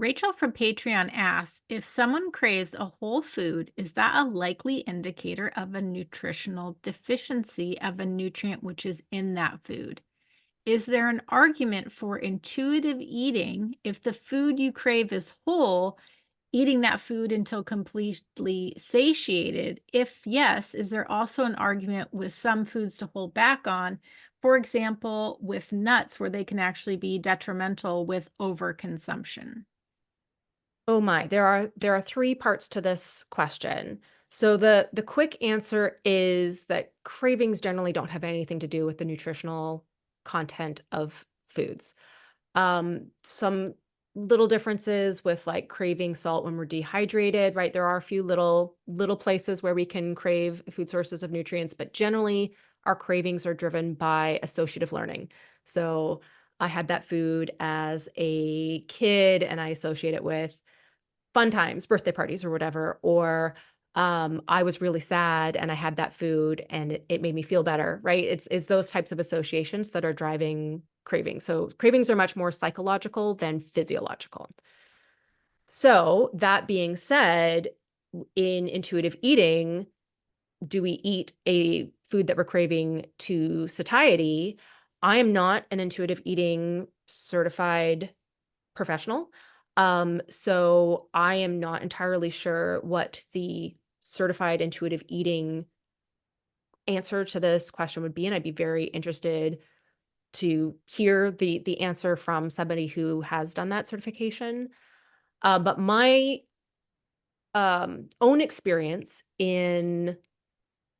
Rachel from Patreon asks, if someone craves a whole food, is that a likely indicator of a nutritional deficiency of a nutrient which is in that food? Is there an argument for intuitive eating if the food you crave is whole, eating that food until completely satiated? If yes, is there also an argument with some foods to hold back on? For example, with nuts, where they can actually be detrimental with overconsumption. Oh my, there are three parts to this question. So the quick answer is that cravings generally don't have anything to do with the nutritional content of foods. Some little differences with like craving salt when we're dehydrated, right? There are a few little places where we can crave food sources of nutrients, but generally our cravings are driven by associative learning. So I had that food as a kid and I associate it with fun times, birthday parties or whatever, or I was really sad and I had that food and it made me feel better, right? It's those types of associations that are driving cravings. So cravings are much more psychological than physiological. So that being said, in intuitive eating, do we eat a food that we're craving to satiety? I am not an intuitive eating certified professional. So I am not entirely sure what the certified intuitive eating answer to this question would be, and I'd be very interested to hear the answer from somebody who has done that certification. But my own experience in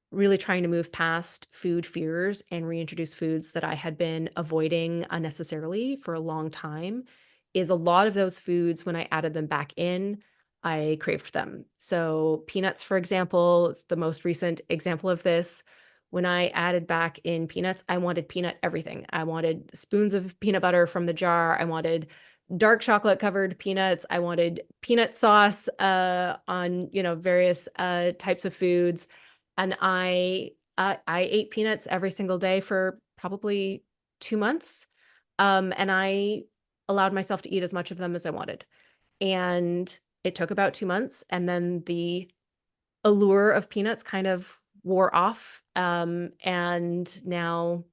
really trying to move past food fears and reintroduce foods that I had been avoiding unnecessarily for a long time is a lot of those foods, when I added them back in, I craved them. So, peanuts, for example, is the most recent example of this. When I added back in peanuts, I wanted peanut everything. I wanted spoons of peanut butter from the jar. I wanted dark chocolate covered peanuts. I wanted peanut sauce on, various types of foods, and I ate peanuts every single day for probably 2 months, and I allowed myself to eat as much of them as I wanted, and it took about 2 months, and then the allure of peanuts kind of wore off, and now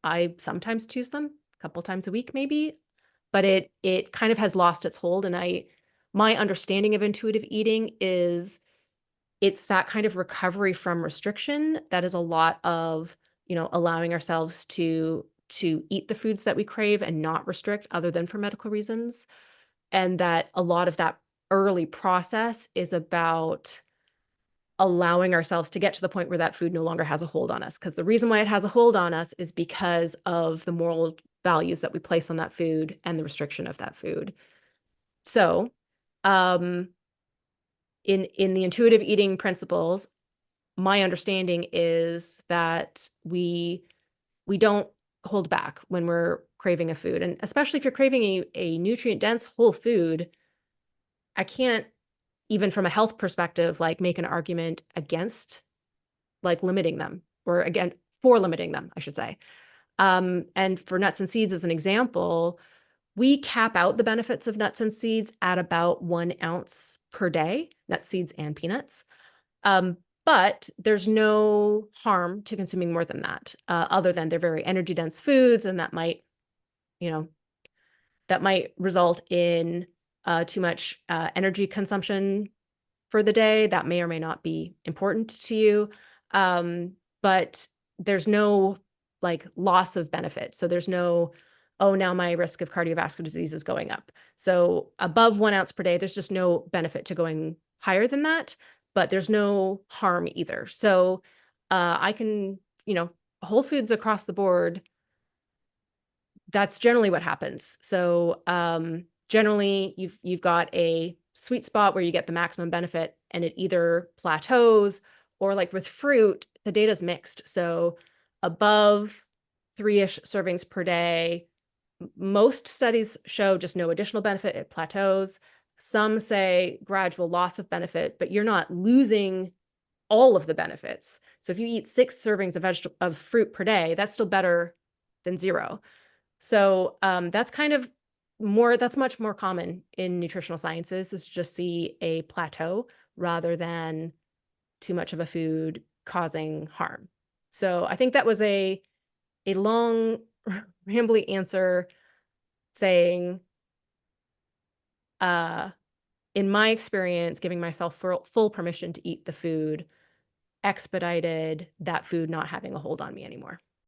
I sometimes choose them a couple times a week maybe, but it kind of has lost its hold, and my understanding of intuitive eating is it's that kind of recovery from restriction that is a lot of, allowing ourselves to eat the foods that we crave and not restrict other than for medical reasons, and that a lot of that early process is about allowing ourselves to get to the point where that food no longer has a hold on us, because the reason why it has a hold on us is because of the moral values that we place on that food and the restriction of that food. So, um, in the intuitive eating principles, my understanding is that we don't hold back when we're craving a food, and especially if you're craving a nutrient-dense whole food, I can't, even from a health perspective, like, make an argument against, like, limiting them, or again, for limiting them, I should say. And for nuts and seeds as an example, we cap out the benefits of nuts and seeds at about 1 ounce per day, nuts, seeds, and peanuts. Um, but there's no harm to consuming more than that, other than they're very energy dense foods, and you know, that might result in too much energy consumption for the day. That may or may not be important to you. But there's no like loss of benefit. So there's no, oh, now my risk of cardiovascular disease is going up. So above 1 ounce per day, there's just no benefit to going higher than that, but there's no harm either. So I can, whole foods across the board, that's generally what happens. So generally you've got a sweet spot where you get the maximum benefit and it either plateaus, or like with fruit, the data is mixed. So above 3-ish servings per day, most studies show just no additional benefit, it plateaus. Some say gradual loss of benefit, but you're not losing all of the benefits. So if you eat 6 servings of fruit per day, that's still better than 0. So that's kind of that's much more common in nutritional sciences, is just see a plateau rather than too much of a food causing harm. So I think that was a long, rambly answer saying, uh, in my experience, giving myself full permission to eat the food expedited that food not having a hold on me anymore.